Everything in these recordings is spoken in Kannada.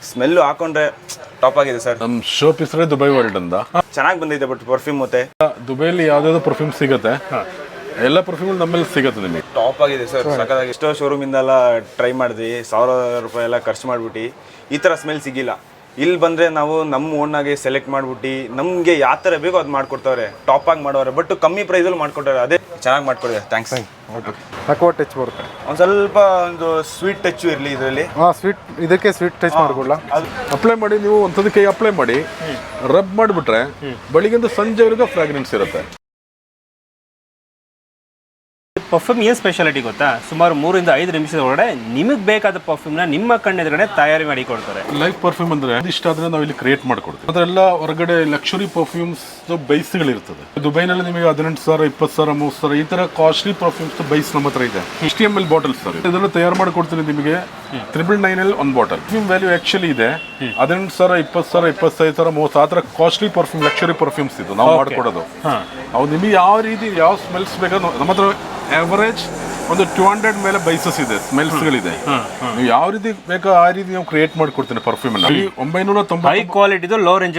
ಸ್ಮೆಲ್ಲು ಹಾಕೊಂಡ್ರೆ ಟಾಪ್ ಆಗಿದೆ ಸರ್. ನಮ್ಮ ಶಾಪ್ ಹೆಸರೇ ದುಬೈ ವರ್ಲ್ಡ್ ಅಂತ. ಚೆನ್ನಾಗಿ ಬಂದಿದೆ ಬಟ್ ಪರ್ಫ್ಯೂಮ್ ಮತ್ತೆ ದುಬೈಲಿ ಯಾವ್ದಾದ್ರು ಪರ್ಫ್ಯೂಮ್ ಸಿಗುತ್ತೆ, ಎಲ್ಲ ಪರ್ಫ್ಯೂಮ್ ನಮ್ಮಲ್ಲಿ ಸಿಗುತ್ತೆ ನಿಮಗೆ. ಟಾಪ್ ಆಗಿದೆ ಸರ್, ಸಕ್ಕತ್ತಾಗಿ. ಎಷ್ಟೋ ಶೋರೂಮಿಂದೆಲ್ಲ ಟ್ರೈ ಮಾಡಿದ್ವಿ, ₹1000 ಎಲ್ಲ ಖರ್ಚು ಮಾಡಿಬಿಟ್ಟು ಈ ಥರ ಸ್ಮೆಲ್ ಸಿಗಿಲ್ಲ. ಇಲ್ಲಿ ಬಂದರೆ ನಾವು ನಮ್ಮ ಓನಾಗೆ ಸೆಲೆಕ್ಟ್ ಮಾಡಿಬಿಟ್ಟು ನಮಗೆ ಯಾವ ಥರ ಬೇಕೋ ಅದು ಮಾಡ್ಕೊಡ್ತಾವ್ರೆ, ಟಾಪಾಗಿ ಮಾಡೋರೆ. ಬಟ್ ಕಮ್ಮಿ ಪ್ರೈಸಲ್ಲಿ ಮಾಡ್ಕೊಡ್ತಾರೆ, ಅದೇ ಚೆನ್ನಾಗಿ ಮಾಡ್ಕೊಡಿದೆ. ಥ್ಯಾಂಕ್ಸ್. ಅಕ್ವಾ ಟಚ್ ಬರುತ್ತೆ, ಒಂದು ಸ್ವಲ್ಪ ಒಂದು ಸ್ವೀಟ್ ಟಚ್ಚು ಇರಲಿ ಇದರಲ್ಲಿ. ಸ್ವೀಟ್, ಇದಕ್ಕೆ ಸ್ವೀಟ್ ಟಚ್ ಮಾಡ್ಕೊಳ್ಳ. ಅಪ್ಲೈ ಮಾಡಿ, ನೀವು ಒಂದ್ಸತಿ ಕೈ ಅಪ್ಲೈ ಮಾಡಿ ರಬ್ ಮಾಡಿಬಿಟ್ರೆ ಬೆಳಿಗ್ಗೆಂದು ಸಂಜೆವರೆಗೂ ಫ್ರಾಗ್ರೆನ್ಸ್ ಇರುತ್ತೆ. ಪರ್ಫ್ಯೂಮ್ ಏನು ಸ್ಪೆಷಾಲಿಟಿ ಗೊತ್ತಾ, ಸುಮಾರು 3 ರಿಂದ 5 ನಿಮಿಷದ ಒಳಗಡೆ ನಿಮಗೆ ಬೇಕಾದ ಪರ್ಫ್ಯೂಮ್ನ ನಿಮ್ಮ ಕಣ್ಣೆದುರುಗಡೆ ತಯಾರಿ ಮಾಡಿ ಕೊಡ್ತಾರೆ. ಲೈಫ್ ಪರ್ಫ್ಯೂಮ್ ಅಂದ್ರೆ ಇಷ್ಟ ಆದ್ರೆ ನಾವು ಇಲ್ಲಿ ಕ್ರಿಯೇಟ್ ಮಾಡ್ಕೊಡ್ತೀವಿ. ಅದೆಲ್ಲ ಹೊರಗಡೆ ಲಕ್ಷರಿ ಪರ್ಫ್ಯೂಮ್ಸ್ ಬೈಸ್ಗಳಿರ್ತದೆ. ದುಬೈನಲ್ಲಿ ನಿಮಗೆ 18,000, 20,000, 30,000 ಈ ತರ ಕಾಸ್ಟ್ಲಿ ಪರ್ಫ್ಯೂಮ್ಸ್ ಬೈಸ್ ನಮ್ಮ ಹತ್ರ ಇದೆ. 60 ml ಬಾಟಲ್ಸ್ ಸರ್, ಇದೆಲ್ಲ ತಯಾರು ಮಾಡಿಕೊಡ್ತೀನಿ ನಿಮಗೆ 999 ಒಂದು ಬಾಟಲ್. ಪರ್ಫ್ಯೂಮ್ ವ್ಯಾಲ್ಯೂ ಆಕ್ಚುಲಿ ಇದೆ 18,000, 20,000, 25,000, 30,000 ಆ ಥರ ಕಾಸ್ಟ್ಲಿ ಪರ್ಫ್ಯೂಮ್, ಲಕ್ಷರಿ ಪರ್ಫ್ಯೂಮ್ಸ್ ಇದು ನಾವು ಮಾಡ್ಕೊಡೋದು. ಅವು ನಿಮಗೆ ಯಾವ ರೀತಿ ಯಾವ ಸ್ಮೆಲ್ಸ್ ಬೇಕಾದ್ರೂ ನಮ್ಮ ಹತ್ರ ಅವರೇಜ್ ಒಂದು 200 ಮೇಲೆ ಬೈಸಸ್ ಇದೆ, ಸ್ಮೆಲ್ಸ್ಗಳಿದೆ. ನೀವು ಯಾವ ರೀತಿ ಬೇಕೋ ಆ ರೀತಿ ನಾವು ಕ್ರಿಯೇಟ್ ಮಾಡ್ಕೊಡ್ತೀನಿ ಪರ್ಫ್ಯೂಮ್. 990 ಹೈ ಕ್ವಾಲಿಟಿದು ಲೋ ರೇಂಜ್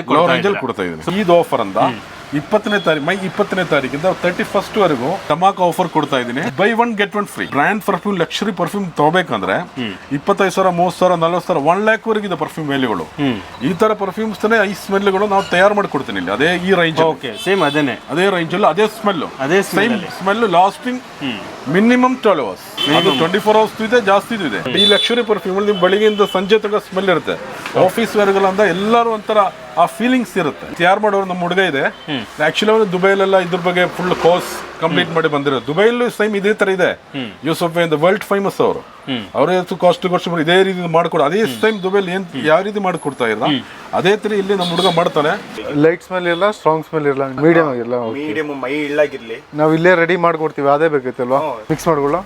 ಕೊಡ್ತಾ ಇದ್ದೀನಿ. ಇದು ಆಫರ್ ಅಂತ 20ನೇ ತಾರೀಕು, ಮೈ 20ನೇ ತಾರೀಕಿಂದ 31st ವರೆಗೂ ಟಮಾಕ ಆಫರ್ ಕೊಡ್ತಾ ಇದ್ದೀನಿ. Buy 1 get 1 free. Brand perfume, luxury perfume ತಗೋಬೇಕಂದ್ರೆ 25,000, 30,000, 40,000, 1 lakh ವರೆಗೆ ಇದೆ ಪರ್ಫ್ಯೂಮ್ ವ್ಯಾಲ್ಯೂಗಳು. ಈ ತರ ಪರ್ಫ್ಯೂಮ್ಸ್ ಈ ಸ್ಮೆಲ್ಗಳು ನಾವು ತಯಾರು ಮಾಡ್ಕೊಡ್ತೀನಿ ಇಲ್ಲಿ. ಅದೇ ಈ ರೇಂಜ್, ಸೇಮ್ ಅದೇ ರೇಂಜ್ ಅಲ್ಲಿ ಅದೇ same smell lasting minimum 12 hours. ಅದು 24 hours ಇದೆ, ಜಾಸ್ತಿ ಇದೆ. ಈ ಲಕ್ಷರಿ ಪರ್ಫ್ಯೂಮ್ ಅಲ್ಲಿ ನಿಮ್ ಬೆಳಿಗ್ಗೆಯಿಂದ ಸಂಜೆ ತನಕ ಸ್ಮೆಲ್ ಇರುತ್ತೆ. ಆಫೀಸ್ ವೇರ್ಗಳಂದ ಎಲ್ಲರೂ ಒಂಥರ ಆ ಫೀಲಿಂಗ್ಸ್ ಇರುತ್ತೆ. ತಯಾರು ಮಾಡೋರು ನಮ್ಮ ಹುಡುಗ ಇದೆ. ಆಕ್ಚುಲಿ ಅವನು ದುಬೈಲೆಲ್ಲ ಇದ್ರ ಬಗ್ಗೆ ಫುಲ್ ಕೋರ್ಸ್ ಕಂಪ್ಲೀಟ್ ಮಾಡಿ ಬಂದಿರೋದು. ದುಬೈಲೂ ಸೇಮ್ ಇದೇ ತರ ಇದೆ. ಯೂಸಫ್ ವರ್ಲ್ಡ್ ಫೇಮಸ್ ಅವರು, ಅವರೇ ಕಾಸ್ಟ್ ಇದೇ ರೀತಿ ಮಾಡ್ಕೊಡ. ಅದೇ ಟೈಮ್ ದುಬೈಲಿ ಏನ್ ಯಾವ ರೀತಿ ಮಾಡ್ಕೊಡ್ತಾ ಇರ ಅದೇ ತರ ಇಲ್ಲಿ ನಮ್ಮ ಹುಡುಗ ಮಾಡ್ತಾನೆ. ಲೈಟ್ ಸ್ಮೆಲ್ ಇರಲ್ಲ, ಸ್ಟ್ರಾಂಗ್ ಸ್ಮೆಲ್ ಇರಲ್ಲ, ಮೀಡಿಯಂ ಆಗಿರಲ್ಲ. ಮೀಡಿಯಂ ಮೈ ಇಳ್ಳಾಗಿರ್ಲಿ, ನಾವು ಇಲ್ಲೇ ರೆಡಿ ಮಾಡ್ಕೊಡ್ತೀವಿ. ಅದೇ ಬೇಕೈತಲ್ವಾ, ಮಿಕ್ಸ್ ಮಾಡ್ಕೊಳ್ಳೋ.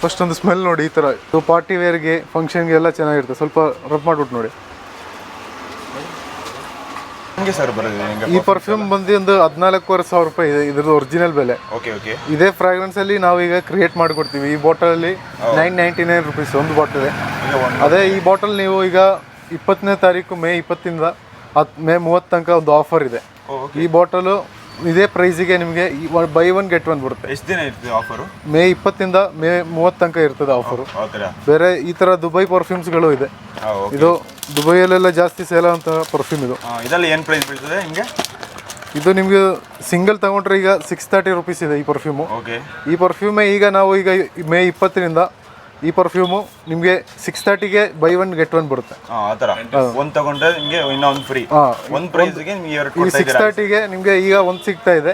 ಫಸ್ಟ್ ಒಂದು ಸ್ಮೆಲ್ ನೋಡಿ, ಈ ತರ ಪಾರ್ಟಿ ವೇರ್ಗೆ, ಫಂಕ್ಷನ್ಗೆ ಎಲ್ಲ ಚೆನ್ನಾಗಿರುತ್ತೆ. ಸ್ವಲ್ಪ ರಬ್ ಮಾಡ್ಬಿಟ್ಟು ನೋಡಿ. ಈ ಪರ್ಫ್ಯೂಮ್ ಬಂದು ಒಂದು 14,500 ರೂಪಾಯಿ ಇದೆ ಇದ್ರದ್ದು ಒರಿಜಿನಲ್ ಬೆಲೆ. ಇದೇ ಫ್ರಾಗ್ರೆನ್ಸ್ ಅಲ್ಲಿ ನಾವು ಈಗ ಕ್ರಿಯೇಟ್ ಮಾಡ್ಕೊಡ್ತೀವಿ. ಈ ಬಾಟಲ್ ಅಲ್ಲಿ 999 rupees ಒಂದು ಬಾಟಲ್. ಅದೇ ಈ ಬಾಟಲ್ ನೀವು ಈಗ 20ನೇ ತಾರೀಕು ಮೇ 20ರಿಂದ ಮೇ 30 ತನಕ ಒಂದು ಆಫರ್ ಇದೆ. ಈ ಬಾಟಲು ಇದೇ ಪ್ರೈಸಿಗೆ ನಿಮಗೆ ಬೈ 1 get 1 ಬರುತ್ತೆ. ಎಷ್ಟು ದಿನ ಇರ್ತದೆ ಆಫರು? ಮೇ 20ರಿಂದ ಮೇ 30 ತನಕ ಇರ್ತದೆ ಆಫರು. ಬೇರೆ ಈ ತರ ದುಬೈ ಪರ್ಫ್ಯೂಮ್ಸ್ಗಳು ಇದೆ. ಇದು ದುಬೈಯಲ್ಲೆಲ್ಲ ಜಾಸ್ತಿ ಸೇಲ್ ಅಂತ ಪರ್ಫ್ಯೂಮ್ ಇದು. ಇದೆಲ್ಲ ಏನು ಪ್ರೈಸ್ ಬೀಳ್ತದೆ ನಿಮಗೆ? ಇದು ನಿಮಗೆ ಸಿಂಗಲ್ ತಗೊಂಡ್ರೆ ಈಗ 630 rupees ಇದೆ ಈ ಪರ್ಫ್ಯೂಮು. ಈ ಪರ್ಫ್ಯೂಮೇ ಈಗ ನಾವು ಈಗ ಮೇ 20ರಿಂದ ಈ ಪರ್ಫ್ಯೂಮು ನಿಮಗೆ 630ಗೆ ಬೈ 1 get 1 ಬರುತ್ತೆ. ಒಂದು ತಗೊಂಡ್ರೆ ನಿಮಗೆ ಇನ್ನೊಂದು ಫ್ರೀ. ಒಂದು ಪ್ರೈಸ್ಗೆ ನಿಮಗೆ ಎರಡು ಕೊಡ್ತಾ ಇದ್ದಾರೆ. 630ಗೆ ನಿಮಗೆ ಈಗ ಒಂದು ಸಿಗ್ತಾ ಇದೆ.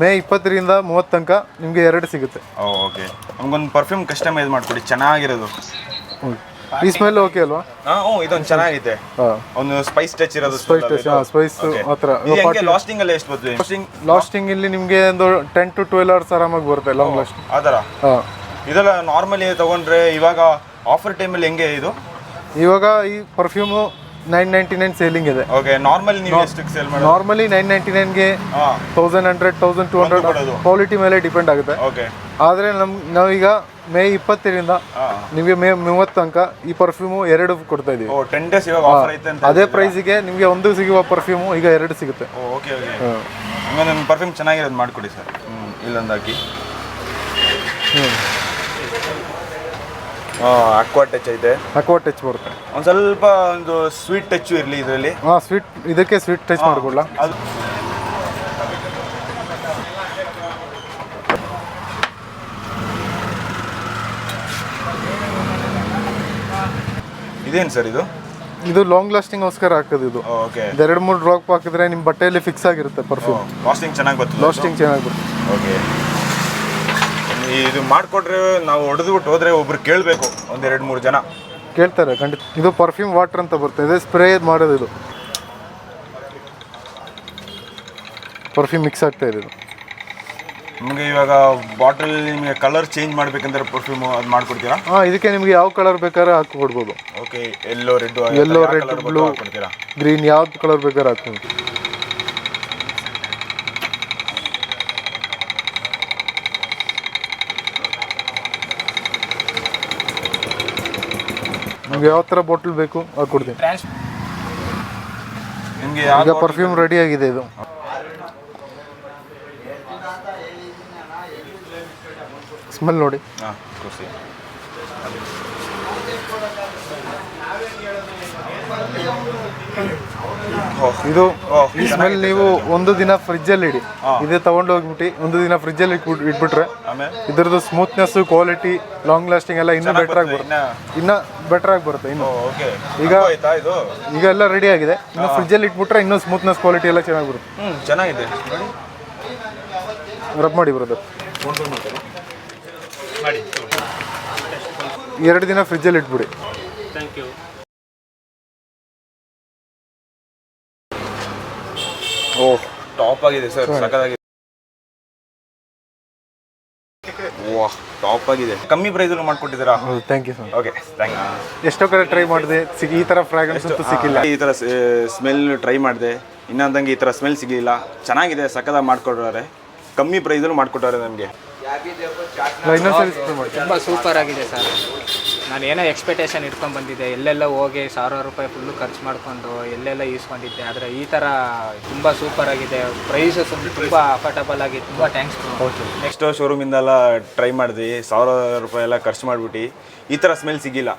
ಮೇ 20ರಿಂದ 30 ತನಕ ನಿಮಗೆ 2 ಸಿಗುತ್ತೆ. ಓಕೆ, ನಮಗೊಂದು ಪರ್ಫ್ಯೂಮ್ ಕಸ್ಟಮೈಸ್ ಮಾಡ್ಕೊಡಿ, ಚೆನ್ನಾಗಿರೋದು. ಈ ಸ್ಮೆಲ್ ಓಕೆ ಅಲ್ವಾ? ಇದೊಂದು ಚೆನ್ನಾಗಿದೆ, ಒಂದು ಸ್ಪೈಸ್ ಟಚ್ ಇರೋದು. ಸ್ಪೈಸ್ ಆತರ. ಲಾಸ್ಟಿಂಗ್ ಅಲ್ಲಿ ಎಷ್ಟು ಬರ್ತದೆ? ಲಾಸ್ಟಿಂಗ್ ಇಲ್ಲಿ ನಿಮಗೆ ಒಂದು 10 to 12 hours ಆರಾಮಾಗಿ ಬರುತ್ತೆ, ಲಾಂಗ್ ಲಾಸ್ಟಿಂಗ್. ಆತರ ಇದೆಲ್ಲ ನಾರ್ಮಲಿ ತಗೊಂಡ್ರೆ ಇವಾಗ ಆಫರ್ ಟೈಮಲ್ಲಿ ಹೆಂಗೆ ಇದು? ಇವಾಗ ಈ ಪರ್ಫ್ಯೂಮು 999 ಸೇಲಿಂಗ್ ಇದೆ. ನಾರ್ಮಲಿ ನೀವು ಎಷ್ಟಕ್ಕೆ ಸೇಲ್ ಮಾಡಿ? ನಾರ್ಮಲಿ 999ಗೆ 1100, 1200 ಕ್ವಾಲಿಟಿ ಮೇಲೆ ಡಿಪೆಂಡ್ ಆಗುತ್ತೆ. ಆದರೆ ನಾವೀಗ ಮೇ 20ರಿಂದ ನಿಮಗೆ ಮೇ 30 ತನಕ ಈ ಪರ್ಫ್ಯೂಮು 2 ಕೊಡ್ತಾ ಇದೀವಿ. 10 days ಇವಾಗ ಆಫರ್ ಐತೆ ಅಂತ. ಅದೇ ಪ್ರೈಸಿಗೆ ನಿಮಗೆ ಒಂದು ಸಿಗುವ ಪರ್ಫ್ಯೂಮು ಈಗ 2 ಸಿಗುತ್ತೆ. ನನ್ನ ಪರ್ಫ್ಯೂಮ್ ಚೆನ್ನಾಗಿರೋದು ಮಾಡ್ಕೊಡಿ ಸರ್. ಇಲ್ಲೊಂದು ಹಾಕಿ. ಅಕ್ವಾ ಟಚ್ ಐತೆ. ಅಕ್ವಾ ಟಚ್ ಬರುತ್ತೆ, ಒಂದು ಸ್ವಲ್ಪ ಒಂದು ಸ್ವೀಟ್ ಟಚ್ಚು ಇರಲಿ ಇದರಲ್ಲಿ. ಸ್ವೀಟ್, ಇದಕ್ಕೆ ಸ್ವೀಟ್ ಟಚ್ ಮಾಡ್ಕೊಳ್ಳ. ಇದೇನು ಸರ್ ಇದು? ಇದು ಲಾಂಗ್ ಲಾಸ್ಟಿಂಗ್ ಗೋಸ್ಕರ ಹಾಕೋದು. ಇದು 2-3 ಡ್ರಾಪ್ ಹಾಕಿದ್ರೆ ನಿಮ್ಮ ಬಟ್ಟೆಯಲ್ಲಿ ಫಿಕ್ಸ್ ಆಗಿರುತ್ತೆ ಪರ್ಫ್ಯೂಮ್. ಲಾಸ್ಟಿಂಗ್ ಚೆನ್ನಾಗಿ ಬರ್ತದೆ. ಲಾಸ್ಟಿಂಗ್ ಚೆನ್ನಾಗಿ ಬರುತ್ತೆ. ಓಕೆ, ಇದು ಮಾಡಿಕೊಟ್ರೆ ನಾವು ಹೊಡೆದ್ಬಿಟ್ಟು ಹೋದ್ರೆ ಒಬ್ರು ಕೇಳಬೇಕು, ಒಂದು 2-3 ಜನ ಕೇಳ್ತಾರೆ ಖಂಡಿತ. ಇದು ಪರ್ಫ್ಯೂಮ್ ವಾಟರ್ ಅಂತ ಬರುತ್ತೆ, ಇದೆ ಸ್ಪ್ರೇ ಮಾಡೋದು. ಇದು ಪರ್ಫ್ಯೂಮ್ ಮಿಕ್ಸ್ ಆಗ್ತಾ ಇದೆ. ಇದು ನಿಮಗೆ ಇವಾಗ ಬಾಟಲ್ ನಿಮಗೆ ಕಲರ್ ಚೇಂಜ್ ಮಾಡ್ಬೇಕಂದ್ರೆ ಪರ್ಫ್ಯೂಮ್ ಅದು ಮಾಡ್ಕೊಡ್ತೀರಾ? ಇದಕ್ಕೆ ನಿಮಗೆ ಯಾವ ಕಲರ್ ಬೇಕಾದ್ರೆ ಹಾಕೊಡ್ಬೋದು. ಓಕೆ, ಎಲ್ಲೋ ರೆಡ್, ಬ್ಲೂ, ಗ್ರೀನ್, ಯಾವ್ದು ಕಲರ್ ಬೇಕಾದ್ರೆ ಹಾಕ್ಬೋದು. ನಿಮ್ಗೆ ಯಾವ ಥರ ಬಾಟಲ್ ಬೇಕು ಅದು ಕೊಡ್ತೀನಿ. ನಿಮಗೆ ಈಗ ಪರ್ಫ್ಯೂಮ್ ರೆಡಿ ಆಗಿದೆ ಇದು. ಸ್ಮೆಲ್ ನೋಡಿ. ಹಾಂ ಕೂಸಿ ಇದು ಈ ಸ್ಮೆಲ್ ನೀವು ಒಂದು ದಿನ ಫ್ರಿಜ್ಜಲ್ಲಿ ಇಡಿ. ಇದೇ ತಗೊಂಡು ಹೋಗ್ಬಿಟ್ಟು ಒಂದು ದಿನ ಫ್ರಿಜ್ಜಲ್ಲಿ ಇಟ್ಬಿಟ್ರೆ ಆಮೇಲೆ ಇದ್ರದ್ದು ಸ್ಮೂತ್ನೆಸ್, ಕ್ವಾಲಿಟಿ, ಲಾಂಗ್ ಲಾಸ್ಟಿಂಗ್ ಎಲ್ಲ ಇನ್ನೂ ಬೆಟರ್ ಆಗಿ ಬರುತ್ತೆ. ಇನ್ನ ಬೆಟರ್ ಆಗಿ ಬರುತ್ತೆ ಇನ್ನು. ಓಕೆ ಈಗ ಆಯ್ತಾ ಇದು ಈಗ ಎಲ್ಲ ರೆಡಿ ಆಗಿದೆ. ಇನ್ನು ಫ್ರಿಜ್ಜಲ್ಲಿ ಇಟ್ಬಿಟ್ರೆ ಇನ್ನೂ ಸ್ಮೂತ್ನೆಸ್, ಕ್ವಾಲಿಟಿ ಎಲ್ಲ ಚೆನ್ನಾಗಿ ಬರುತ್ತೆ. ಚೆನ್ನಾಗಿದೆ. ರಬ್ ಮಾಡಿ ಬರೋದು. ಮಾಡಿ 2 ದಿನ ಫ್ರಿಜ್ಜಲ್ಲಿ ಇಟ್ಬಿಡಿ. Thank you. ಓಹ್ ಟಾಪ್ ಆಗಿದೆ ಸರ್, ಸಖತ್ತಾಗಿದೆ. ವಾಹ್ ಟಾಪ್ ಆಗಿದೆ. ಕಮ್ಮಿ ಪ್ರೈಸಲ್ಲಿ ಮಾಡ್ಕೊಟ್ಟಿದ್ದೀರಾ? ಹೌದು, thank you sir. Okay thank you. ಎಷ್ಟೋ ಕಡೆ ಟ್ರೈ ಮಾಡಿದೆ, ಈ ಥರ ಫ್ರಾಗ್ರೆನ್ಸ್ ಅಂತೂ ಸಿಕ್ಕಿಲ್ಲ. ಈ ಥರ ಸ್ಮೆಲ್ ಟ್ರೈ ಮಾಡಿದೆ, ಇನ್ನೊಂದಂಗೆ ಈ ಥರ ಸ್ಮೆಲ್ ಸಿಗಲಿಲ್ಲ. ಚೆನ್ನಾಗಿದೆ, ಸಖತ್ತಾಗಿ ಮಾಡ್ಕೊಟ್ಟಾರೆ, ಕಮ್ಮಿ ಪ್ರೈಸಲ್ಲಿ ಮಾಡ್ಕೊಟ್ಟಾರೆ ನಮಗೆ. ಇನ್ನೊಂದ್ಸರಿ ಸ್ಪ್ರೇ ಮಾಡಿ. ತುಂಬ ಸೂಪರ್ ಆಗಿದೆ ಸರ್. ನಾನು ಏನೋ ಎಕ್ಸ್ಪೆಕ್ಟೇಷನ್ ಇಟ್ಕೊಂಡು ಬಂದಿದ್ದೆ, ಎಲ್ಲೆಲ್ಲ ಹೋಗಿ 1000 ರೂಪಾಯಿ ಫುಲ್ಲು ಖರ್ಚು ಮಾಡಿಕೊಂಡು ಎಲ್ಲೆಲ್ಲ ಈಸ್ಕೊಂಡಿದ್ದೆ. ಆದರೆ ಈ ಥರ ತುಂಬ ಸೂಪರ್ ಆಗಿದೆ. ಪ್ರೈಸಸ್ ತುಂಬ ಅಫೋರ್ಡಬಲ್ ಆಗಿ. ತುಂಬ ಥ್ಯಾಂಕ್ಸ್. ನೆಕ್ಸ್ಟ್ ಶೋರೂಮಿಂದೆಲ್ಲ ಟ್ರೈ ಮಾಡಿದ್ವಿ, 1000 ರೂಪಾಯಿ ಎಲ್ಲ ಖರ್ಚು ಮಾಡಿಬಿಟ್ಟು ಈ ಥರ ಸ್ಮೆಲ್ ಸಿಗಿಲ್ಲ.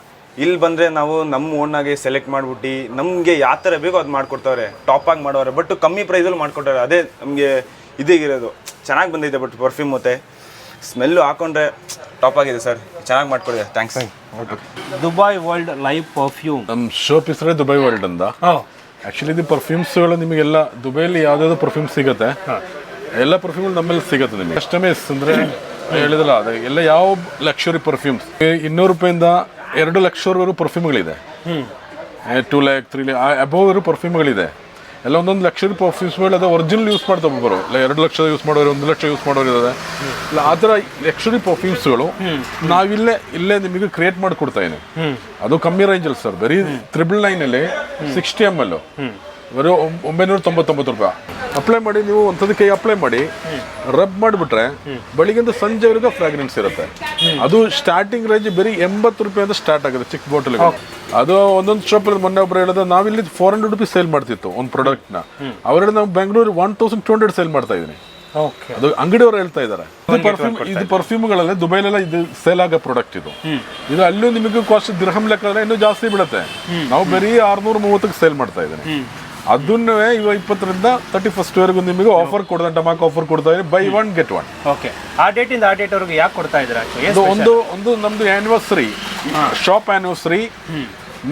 ಇಲ್ಲಿ ಬಂದರೆ ನಾವು ನಮ್ಮ ಓನಾಗೆ ಸೆಲೆಕ್ಟ್ ಮಾಡಿಬಿಟ್ಟು ನಮಗೆ ಯಾವ ಥರ ಬೇಕೋ ಅದು ಮಾಡಿಕೊಡ್ತಾವ್ರೆ, ಟಾಪಾಗಿ ಮಾಡೋರೆ. ಬಟ್ ಕಮ್ಮಿ ಪ್ರೈಸಲ್ಲಿ ಮಾಡಿಕೊಟ್ಟಾರೆ, ಅದೇ ನಮಗೆ ಇದಿರೋದು. ಚೆನ್ನಾಗಿ ಬಂದಿದೆ ಬಟ್ ಪರ್ಫ್ಯೂಮ್ ಮತ್ತು ಸ್ಮೆಲ್ಲು ಹಾಕೊಂಡ್ರೆ ಟಾಪ್ ಆಗಿದೆ ಸರ್. ಚೆನ್ನಾಗಿ ಮಾಡ್ಕೊಡಿದೆ, thanks. Dubai world live perfume. ನಮ್ಮ ಶಾಪ್ ಹೆಸರೇ ದುಬೈ ವರ್ಲ್ಡ್ ಅಂತ. ಆ್ಯಕ್ಚುಲಿ ಇದು ಪರ್ಫ್ಯೂಮ್ಸ್ಗಳು ನಿಮಗೆಲ್ಲ ದುಬೈಲಿ ಯಾವುದಾದ್ರು ಪರ್ಫ್ಯೂಮ್ ಸಿಗುತ್ತೆ, ಎಲ್ಲ ಪರ್ಫ್ಯೂಮ್ಗಳು ನಮ್ಮಲ್ಲಿ ಸಿಗುತ್ತೆ ನಿಮಗೆ. ಕಸ್ಟಮೈಸ್ ಅಂದರೆ ಹೇಳಿದಲ್ಲ, ಅದು ಎಲ್ಲ ಯಾವ ಲಕ್ಷರಿ ಪರ್ಫ್ಯೂಮ್ಸ್ 200 ರೂಪಾಯಿಂದ 2 ಲಕ್ಷವರೆಗೂ ಪರ್ಫ್ಯೂಮ್ಗಳಿದೆ. 2 lakh 3 lakh ಅಬೋವ್ ಇರೋ ಪರ್ಫ್ಯೂಮ್ಗಳಿದೆ. ಎಲ್ಲ ಒಂದೊಂದು ಲಕ್ಷರಿ ಪರ್ಫ್ಯೂಮ್ಸ್ಗಳು ಅದು ಒರಿಜಿನಲ್ ಯೂಸ್ ಮಾಡ್ತಾ ಒಬ್ಬರು, ಇಲ್ಲ 2 ಲಕ್ಷ ಯೂಸ್ ಮಾಡೋರು, 1 ಲಕ್ಷ ಯೂಸ್ ಮಾಡೋರು ಇದ್ದಾರೆ. ಇಲ್ಲ ಆ ಥರ ಲಕ್ಷರಿ ಪರ್ಫ್ಯೂಮ್ಸ್ಗಳು ನಾವಿಲ್ಲೇ ನಿಮಗೆ ಕ್ರಿಯೇಟ್ ಮಾಡಿಕೊಡ್ತಾ ಇದ್ದೀವಿ. ಅದು ಕಮ್ಮಿ ರೇಂಜಲ್ಲಿ ಸರ್, ಬರೀ 999 60 ml ಬರೀ 999 ರೂಪಾಯಿ. ಅಪ್ಲೈ ಮಾಡಿ, ನೀವು ಒಂದ್ಸತಿ ಕೈ ಅಪ್ಲೈ ಮಾಡಿ ರಬ್ ಮಾಡಿಬಿಟ್ರೆ ಬೆಳಿಗ್ಗೆಂದ ಸಂಜೆವರೆಗೂ ಫ್ರಾಗ್ರೆನ್ಸ್ ಇರುತ್ತೆ. ಅದು ಸ್ಟಾರ್ಟಿಂಗ್ ರೇಂಜ್ ಬರೀ 80 ರೂಪಾಯಿಂದ ಸ್ಟಾರ್ಟ್ ಆಗುತ್ತೆ ಚಿಕ್ಕ ಬಾಟಲ್. ಅದು ಒಂದೊಂದು ಶಾಪಲ್ಲಿ ಮೊನ್ನೆ ಒಬ್ಬರು ಹೇಳಿದ್ರೆ ನಾವಿಲ್ಲಿ 400 ರೂಪೀಸ್ ಸೇಲ್ ಮಾಡ್ತಿತ್ತು ಒಂದು ಪ್ರಾಡಕ್ಟ್ನ, ಅವರಲ್ಲಿ ನಾವು ಬೆಂಗಳೂರು 1200 ಸೇಲ್ ಮಾಡ್ತಾ ಇದ್ದೀನಿ. ಅದು ಅಂಗಡಿಯವರು ಹೇಳ್ತಾ ಇದ್ದಾರೆ. ಇದು ಪರ್ಫ್ಯೂಮ್ಗಳಲ್ಲೇ ದುಬೈಲೆಲ್ಲ ಇದು ಸೇಲ್ ಆಗೋ ಪ್ರಾಡಕ್ಟ್ ಇದು ಅಲ್ಲೂ ನಿಮಗೆ ಕಾಸ್ಟ್ ದಿರ್ಹಮ್ ಲೆಕ್ಕ ಇನ್ನೂ ಜಾಸ್ತಿ ಬೀಳುತ್ತೆ. ನಾವು ಬರೀ 630 ಸೇಲ್ ಮಾಡ್ತಾ ಇದ್ದೀನಿ. ಅದನ್ನೇ ಇವಾಗ 20ರಿಂದ 31st ವರೆಗೂ ನಿಮಗೆ ಆಫರ್ ಕೊಡ್ತಾ, ಟಮಾಕ್ ಆಫರ್ ಕೊಡ್ತಾ ಇದ್ದೀನಿ, ಬೈ 1 get 1. ಓಕೆ, ಆ ಡೇಟಿಂದ ಆ ಡೇಟ್ ವರೆಗೂ ಯಾಕೆ ಕೊಡ್ತಾ ಇದ್ದೀರಾ? ಒಂದು ನಮ್ದು anniversary, shop anniversary,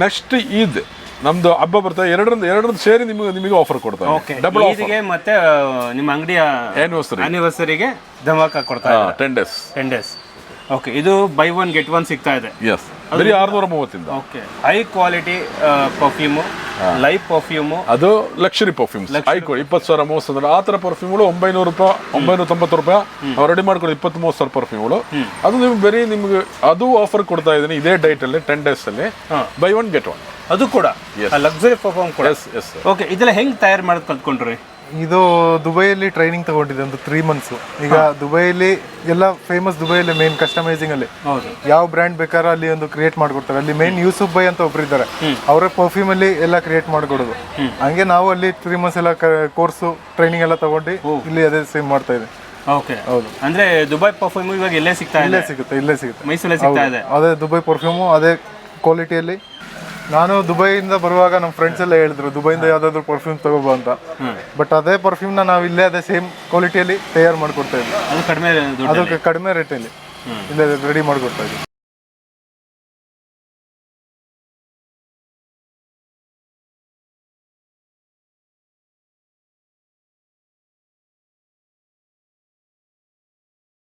next Eid ನಮ್ದು ಹಬ್ಬ ಬರ್ತಾ ಎರಡರಿಂದ ಸೇರಿ ನಿಮಗೆ ಆಫರ್ ಕೊಡ್ತಾರೆ. ಡಬಲ್ ಆಫರ್ ಮತ್ತೆ ನಿಮ್ಮ ಅಂಗಡಿಯ ಆನಿವರ್ಸರಿಗೆ ಧಮಾಕ ಕೊಡ್ತಾ ಇದ್ದಾರೆ. 10 days. ಓಕೆ, ಇದು ಬೈ 1 get 1 ಸಿಗ್ತಾ ಇದೆ. ಎಸ್, ಬರೀ 630. Okay, high quality perfume, live perfume, ಅದು ಲಕ್ಷರಿ ಪರ್ಫ್ಯೂಮ್ಸ್. ಹೈ ಕ್ವಾಲಿಟಿ 20,000 30,000 ಆ ಥರ ಪರ್ಫ್ಯೂಮ್ಗಳು 900 ರೂಪಾಯಿ 990 ರೂಪಾಯಿ ಅವ್ರು ರೆಡಿ ಮಾಡ್ಕೊಂಡು 23,000 ಪರ್ಫ್ಯೂಮ್ಗಳು. ಅದು ನಿಮ್ಗೆ ಬರೀ ನಿಮ್ಗೆ ಅದು ಆಫರ್ ಕೊಡ್ತಾ ಇದ್ದೀನಿ ಇದೇ ಡೇಟಲ್ಲಿ 10 days ಅಲ್ಲಿ ಬೈ 1 get 1. ಅದು ಕೂಡ ಲಕ್ಸುರಿ ಪರ್ಫ್ಯೂಮ್ ಕೂಡ. ಎಸ್. ಓಕೆ, ಇದೆಲ್ಲ ಹೆಂಗೆ ತಯಾರು ಮಾಡೋದು ಕಲ್ತ್ಕೊಂಡ್ರಿ? ಇದು ದುಬೈಯಲ್ಲಿ ಟ್ರೈನಿಂಗ್ ತಗೊಂಡಿದೆ ಒಂದು 3 months. ಈಗ ದುಬೈಯಲ್ಲಿ ಎಲ್ಲ ಫೇಮಸ್, ದುಬೈಯಲ್ಲಿ ಮೇನ್ ಕಸ್ಟಮೈಸಿಂಗ್ ಅಲ್ಲಿ ಯಾವ ಬ್ರ್ಯಾಂಡ್ ಬೇಕಾದ್ರೂ ಅಲ್ಲಿ ಒಂದು ಕ್ರಿಯೇಟ್ ಮಾಡ್ಕೊಡ್ತಾರೆ. ಅಲ್ಲಿ ಮೇನ್ ಯೂಸುಫ್ ಬೈ ಅಂತ ಒಬ್ರು ಇದ್ದಾರೆ, ಅವರೇ ಪರ್ಫ್ಯೂಮ್ ಅಲ್ಲಿ ಎಲ್ಲ ಕ್ರಿಯೇಟ್ ಮಾಡ್ಕೊಡೋದು. ಹಂಗೆ ನಾವು ಅಲ್ಲಿ 3 months ಎಲ್ಲ ಕೋರ್ಸು ಟ್ರೈನಿಂಗ್ ಎಲ್ಲ ತಗೊಂಡು ಇಲ್ಲಿ ಅದೇ ಸೇಮ್ ಮಾಡ್ತಾ ಇದ್ದೀವಿ. ಓಕೆ, ಹೌದು. ಅಂದ್ರೆ ದುಬೈ ಪರ್ಫ್ಯೂಮ್ ಇವಾಗ ಇಲ್ಲೇ ಸಿಗ್ತಾ ಇದೆ? ಇಲ್ಲೇ ಸಿಗುತ್ತೆ ಮೈಸೂರಲ್ಲಿ ಸಿಗ್ತಾ ಇದೆ. ಅದೇ ದುಬೈ ಪರ್ಫ್ಯೂಮು ಅದೇ ಕ್ವಾಲಿಟಿಯಲ್ಲಿ. ನಾನು ದುಬೈಯಿಂದ ಬರುವಾಗ ನಮ್ಮ ಫ್ರೆಂಡ್ಸ್ ಎಲ್ಲ ಹೇಳಿದ್ರು ದುಬೈಯಿಂದ ಯಾವ್ದಾದ್ರು ಪರ್ಫ್ಯೂಮ್ ತಗೋಬಾ ಅಂತ. ಬಟ್ ಅದೇ ಪರ್ಫ್ಯೂಮ್ನ ನಾವು ಇಲ್ಲೇ ಅದೇ ಸೇಮ್ ಕ್ವಾಲಿಟಿಯಲ್ಲಿ ತಯಾರು ಮಾಡ್ಕೊಡ್ತಾ ಇದ್ವಿ. ಅದು ಕಡಿಮೆ ರೇಟಲ್ಲಿ ಇಲ್ಲೇ ರೆಡಿ ಮಾಡ್ಕೊಡ್ತಾ ಇದ್ವಿ.